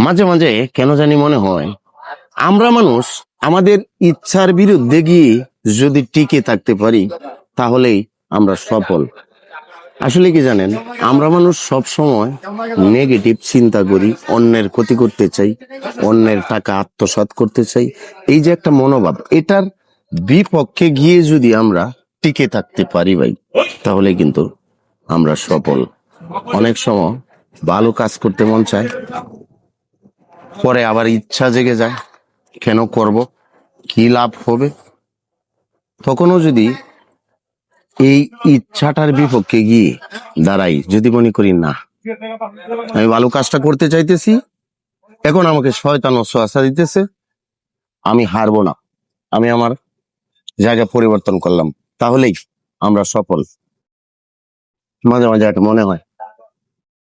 মাঝে মাঝে কেন জানি মনে হয় আমরা মানুষ আমাদের ইচ্ছার বিরুদ্ধে গিয়ে যদি টিকে থাকতে পারি তাহলেই আমরা সফল। আসলে কি জানেন, আমরা মানুষ সব সময় নেগেটিভ চিন্তা করি, অন্যের ক্ষতি করতে চাই, অন্যের টাকা আত্মসাৎ করতে চাই। এই যে একটা মনোভাব, এটার বিপক্ষে গিয়ে যদি আমরা টিকে থাকতে পারি ভাই, তাহলে কিন্তু আমরা সফল। অনেক সময় ভালো কাজ করতে মন চায়, পরে আবার ইচ্ছা জেগে যায়, কেন করব, কি লাভ হবে। তখনও যদি এই ইচ্ছাটার বিপক্ষে গিয়ে দাঁড়াই, যদি মনে করি না আমি ভালো কাজটা করতে চাইতেছি, এখন আমাকে শয়তান ওয়াসওয়াসা দিতেছে, আমি হারবো না, আমি আমার জায়গা পরিবর্তন করলাম, তাহলেই আমরা সফল। মাঝে মাঝে একটা মনে হয়